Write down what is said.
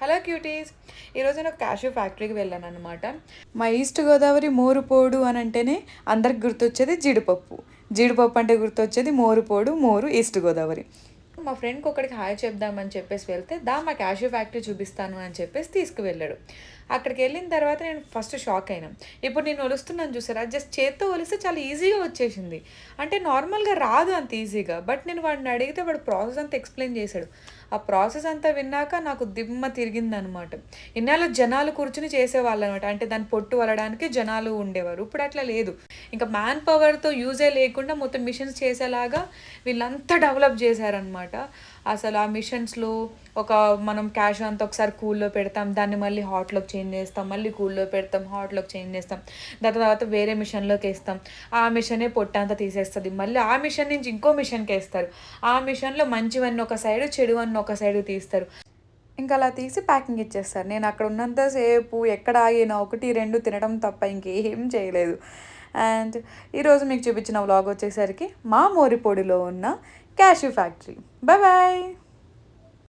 Hello cuties, ఈరోజు నేను cashew ఫ్యాక్టరీకి వెళ్ళాను అనమాట. మా ఈస్ట్ గోదావరి మోరుపోడు అని అంటేనే అందరికి గుర్తొచ్చేది జీడిపప్పు. జీడిపప్పు అంటే గుర్తొచ్చేది మోరుపోడు, మోరు ఈస్ట్ గోదావరి. మా ఫ్రెండ్కి ఒకడికి హాయ్ చెప్దామని చెప్పేసి వెళ్తే మా క్యాషూ ఫ్యాక్టరీ చూపిస్తాను అని చెప్పేసి తీసుకువెళ్ళాడు. అక్కడికి వెళ్ళిన తర్వాత నేను ఫస్ట్ షాక్ అయినాను. ఇప్పుడు నేను ఒలుస్తున్నాను చూసారా, జస్ట్ చేత్తో ఒలిస్తే చాలా ఈజీగా వచ్చేసింది. అంటే నార్మల్గా రాదు అంత ఈజీగా. బట్ నేను వాడిని అడిగితే వాడు ప్రాసెస్ అంతా ఎక్స్ప్లెయిన్ చేశాడు. ఆ ప్రాసెస్ అంతా విన్నాక నాకు దిమ్మ తిరిగిందనమాట. ఇన్నాళ్ళు జనాలు కూర్చుని చేసేవాళ్ళు అనమాట. అంటే దాన్ని పొట్టు వలడానికి జనాలు ఉండేవారు. ఇప్పుడు అట్లా లేదు. ఇంకా మ్యాన్ పవర్తో యూజే లేకుండా మొత్తం మిషన్స్ చేసేలాగా వీళ్ళంతా డెవలప్ చేశారనమాట. అసలు ఆ మిషన్స్లో మనం క్యాష్ అంతా ఒకసారి కూల్లో పెడతాం, దాన్ని మళ్ళీ హాట్లోకి చేంజ్ చేస్తాం, మళ్ళీ కూల్లో పెడతాం, హాట్లోకి చేంజ్ చేస్తాం, దాని తర్వాత వేరే మిషన్లోకి వేస్తాం. ఆ మిషనే పొట్టంతా తీసేస్తుంది. మళ్ళీ ఆ మిషన్ నుంచి ఇంకో మిషన్కి వేస్తారు. ఆ మిషన్లో మంచివన్నీ ఒక సైడు, చెడువన్నీ ఒక సైడు తీస్తారు. ఇంకా అలా తీసి ప్యాకింగ్ ఇచ్చేస్తారు. నేను అక్కడ ఉన్నంతసేపు ఎక్కడ ఆగినా 1-2 తినడం తప్ప ఇంకేం చేయలేదు. అండ్ ఈరోజు మీకు చూపించిన వ్లాగ్ వచ్చేసరికి మా మోరిపొడిలో ఉన్న క్యాష్యూ ఫ్యాక్టరీ. Bye bye.